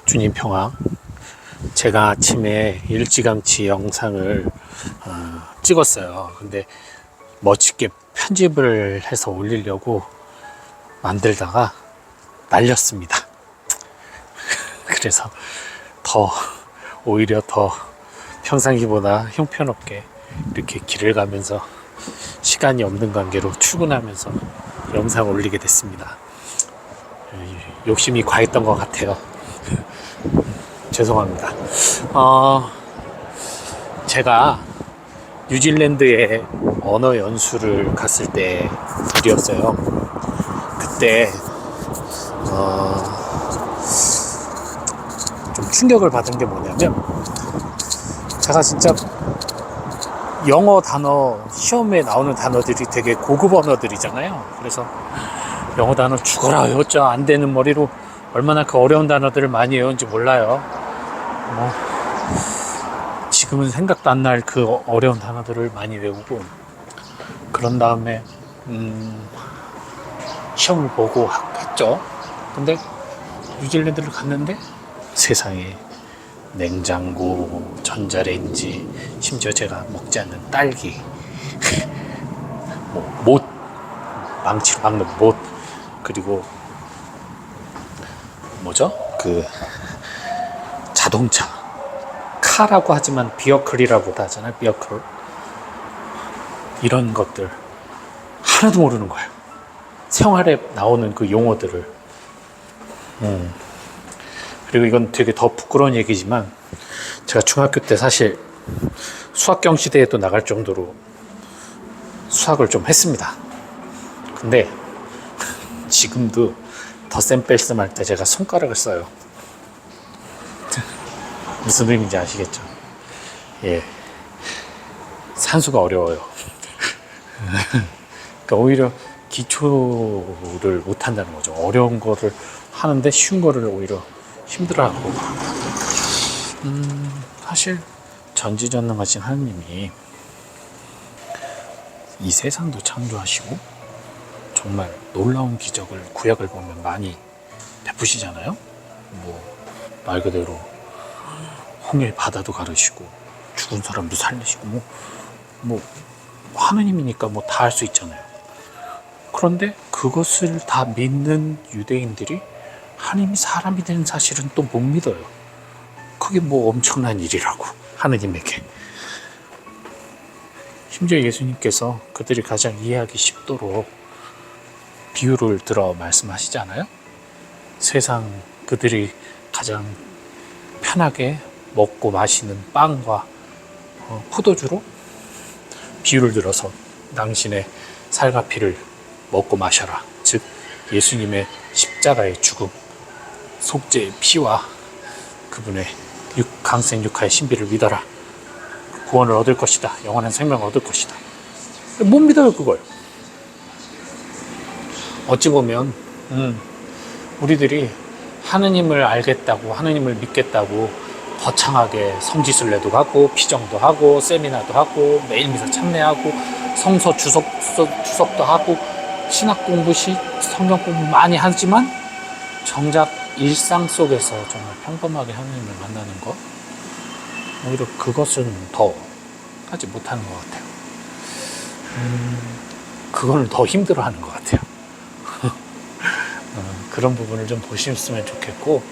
주님 평화. 제가 아침에 일찌감치 영상을 찍었어요. 근데 멋지게 편집을 해서 올리려고 만들다가 날렸습니다. 그래서 오히려 더 평상시보다 형편없게 이렇게 길을 가면서 시간이 없는 관계로 출근하면서 영상 올리게 됐습니다. 욕심이 과했던 것 같아요. 죄송합니다. 제가 뉴질랜드에 언어 연수를 갔을 때 일이었어요. 그때 좀 충격을 받은 게 뭐냐면, 제가 진짜 영어 단어 시험에 나오는 단어들이 되게 고급 언어들이잖아요. 그래서 영어 단어 죽어라 외웠죠. 안 되는 머리로 얼마나 그 어려운 단어들을 많이 외운지 몰라요. 지금은 생각도 안 날 그 어려운 단어들을 많이 외우고, 그런 다음에 시험을 보고 했죠. 근데 뉴질랜드를 갔는데 세상에 냉장고, 전자레인지, 심지어 제가 먹지 않는 딸기, 못, 망치로 막는 못, 그리고 뭐죠? 그 자동차, 카라고 하지만 비어클이라고도 하잖아요. 비어클. 이런 것들 하나도 모르는 거예요. 생활에 나오는 그 용어들을. 그리고 이건 되게 더 부끄러운 얘기지만, 제가 중학교 때 사실 수학경 시대에도 나갈 정도로 수학을 좀 했습니다. 근데 지금도 덧셈 뺄셈 할 때 제가 손가락을 써요. 무슨 의미인지 아시겠죠? 예, 산수가 어려워요. 그러니까 오히려 기초를 못 한다는 거죠. 어려운 거를 하는데 쉬운 거를 오히려 힘들어하고. 사실 전지전능하신 하느님이 이 세상도 창조하시고 정말 놀라운 기적을 구약을 보면 많이 베푸시잖아요. 말 그대로 홍해 바다도 가르시고 죽은 사람도 살리시고 하느님이니까 다 할 수 있잖아요. 그런데 그것을 다 믿는 유대인들이 하느님이 사람이 된 사실은 또 못 믿어요. 그게 엄청난 일이라고, 하느님에게. 심지어 예수님께서 그들이 가장 이해하기 쉽도록 비유를 들어 말씀하시잖아요. 세상 그들이 가장 편하게 먹고 마시는 빵과 포도주로 비유를 들어서 당신의 살과 피를 먹고 마셔라. 즉 예수님의 십자가의 죽음, 속죄의 피와 그분의 강생 육하의 신비를 믿어라. 구원을 얻을 것이다. 영원한 생명을 얻을 것이다. 못 믿어요, 그걸. 어찌 보면 우리들이 하느님을 알겠다고, 하느님을 믿겠다고 거창하게 성지순례도 하고 피정도 하고 세미나도 하고 매일 미사 참여하고 성서 주석도 하고 신학 공부, 성경 공부 많이 하지만 정작 일상 속에서 정말 평범하게 하느님을 만나는 것, 오히려 그것은 더 하지 못하는 것 같아요. 그걸 더 힘들어하는 것 같아요. 그런 부분을 좀 보셨으면 좋겠고,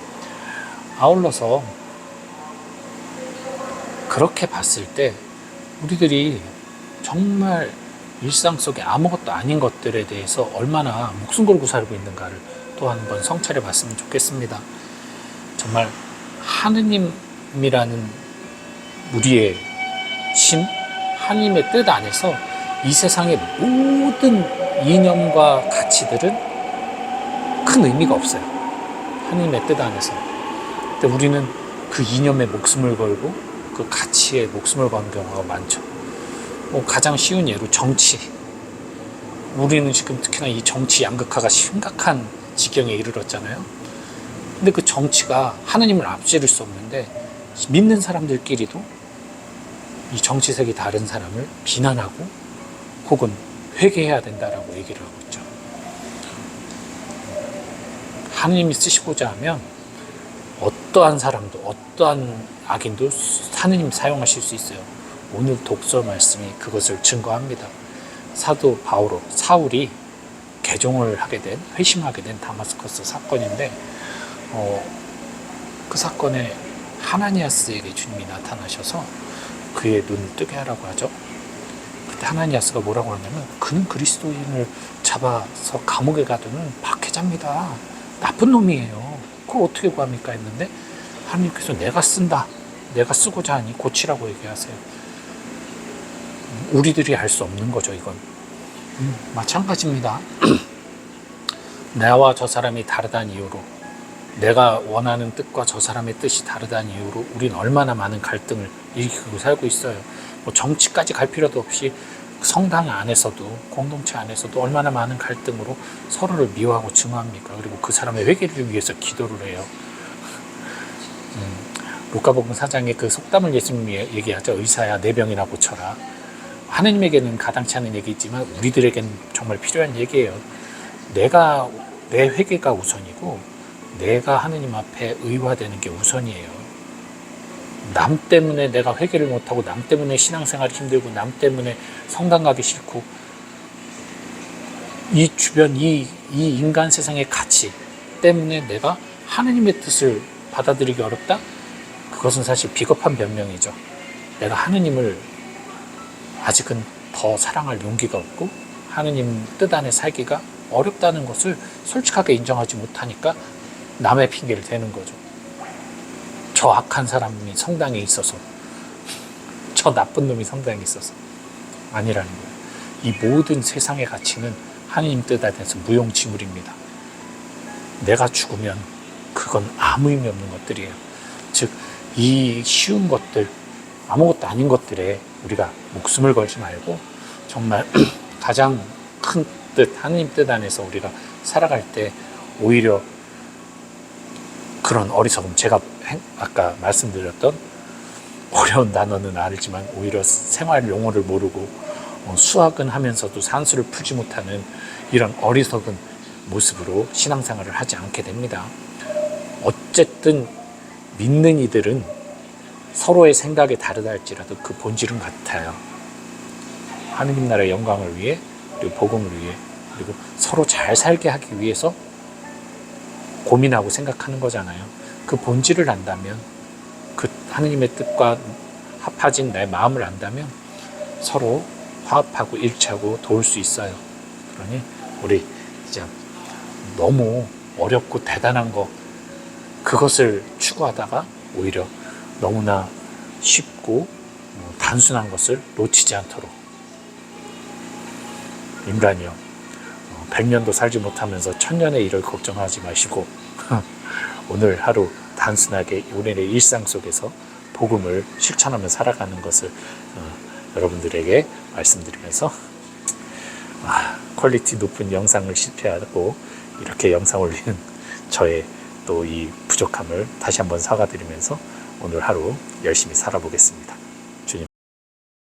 아울러서 그렇게 봤을 때 우리들이 정말 일상 속에 아무것도 아닌 것들에 대해서 얼마나 목숨 걸고 살고 있는가를 또 한 번 성찰해 봤으면 좋겠습니다. 정말 하느님이라는 우리의 신, 하느님의 뜻 안에서 이 세상의 모든 이념과 가치들은 큰 의미가 없어요. 하느님의 뜻 안에서. 근데 우리는 그 이념에 목숨을 걸고 그 가치에 목숨을 거는 경우가 많죠. 가장 쉬운 예로 정치. 우리는 지금 특히나 이 정치 양극화가 심각한 지경에 이르렀잖아요. 근데 그 정치가 하느님을 앞지를 수 없는데, 믿는 사람들끼리도 이 정치색이 다른 사람을 비난하고 혹은 회개해야 된다라고 얘기를 하고 있죠. 하느님이 쓰시고자 하면 어떠한 사람도 어떠한 악인도 하느님 사용하실 수 있어요. 오늘 독서 말씀이 그것을 증거합니다. 사도 사울이 개종을 하게 된, 회심하게 된 다마스커스 사건인데 그 사건에 하나니아스에게 주님이 나타나셔서 그의 눈을 뜨게 하라고 하죠. 그때 하나니아스가 뭐라고 하냐면 그는 그리스도인을 잡아서 감옥에 가두는 박해자입니다. 나쁜 놈이에요. 그걸 어떻게 구합니까 했는데 하나님께서 내가 쓴다. 내가 쓰고자 하니 고치라고 얘기하세요. 우리들이 할 수 없는 거죠, 이건. 마찬가지입니다. 나와 저 사람이 다르다는 이유로, 내가 원하는 뜻과 저 사람의 뜻이 다르다는 이유로 우린 얼마나 많은 갈등을 일으키고 살고 있어요. 뭐 정치까지 갈 필요도 없이 성당 안에서도, 공동체 안에서도 얼마나 많은 갈등으로 서로를 미워하고 증오합니까? 그리고 그 사람의 회개를 위해서 기도를 해요. 루카복음 4장에 그 속담을 예수님이 얘기하죠. 의사야 내 병이나 고쳐라. 하느님에게는 가당치 않은 얘기지만 우리들에게는 정말 필요한 얘기예요. 내 회개가 우선이고 내가 하느님 앞에 의화되는 게 우선이에요. 남 때문에 내가 회개를 못하고 남 때문에 신앙생활이 힘들고 남 때문에 성당 가기 싫고 이 주변 이 인간 세상의 가치 때문에 내가 하느님의 뜻을 받아들이기 어렵다? 그것은 사실 비겁한 변명이죠. 내가 하느님을 아직은 더 사랑할 용기가 없고 하느님 뜻 안에 살기가 어렵다는 것을 솔직하게 인정하지 못하니까 남의 핑계를 대는 거죠. 저 악한 사람이 성당에 있어서, 저 나쁜 놈이 성당에 있어서. 아니라는 거예요. 이 모든 세상의 가치는 하느님 뜻 안에서 무용지물입니다. 내가 죽으면 그건 아무 의미 없는 것들이에요. 즉, 이 쉬운 것들, 아무것도 아닌 것들에 우리가 목숨을 걸지 말고 정말 가장 큰 뜻, 하느님 뜻 안에서 우리가 살아갈 때 오히려 그런 어리석음, 제가 아까 말씀드렸던 어려운 단어는 알지만 오히려 생활 용어를 모르고 수학은 하면서도 산수를 풀지 못하는 이런 어리석은 모습으로 신앙생활을 하지 않게 됩니다. 어쨌든 믿는 이들은 서로의 생각이 다르다 할지라도 그 본질은 같아요. 하느님 나라의 영광을 위해, 그리고 복음을 위해, 그리고 서로 잘 살게 하기 위해서 고민하고 생각하는 거잖아요. 그 본질을 안다면, 그 하느님의 뜻과 합해진 내 마음을 안다면 서로 화합하고 일치하고 도울 수 있어요. 그러니 우리 이제 너무 어렵고 대단한 거 그것을 추구하다가 오히려 너무나 쉽고 단순한 것을 놓치지 않도록. 인간이요, 100년도 살지 못하면서 1000년의 일을 걱정하지 마시고 오늘 하루 단순하게 오늘의 일상 속에서 복음을 실천하며 살아가는 것을 여러분들에게 말씀드리면서 퀄리티 높은 영상을 실패하고 이렇게 영상 올리는 저의 또 이 부족함을 다시 한번 사과드리면서 오늘 하루 열심히 살아보겠습니다.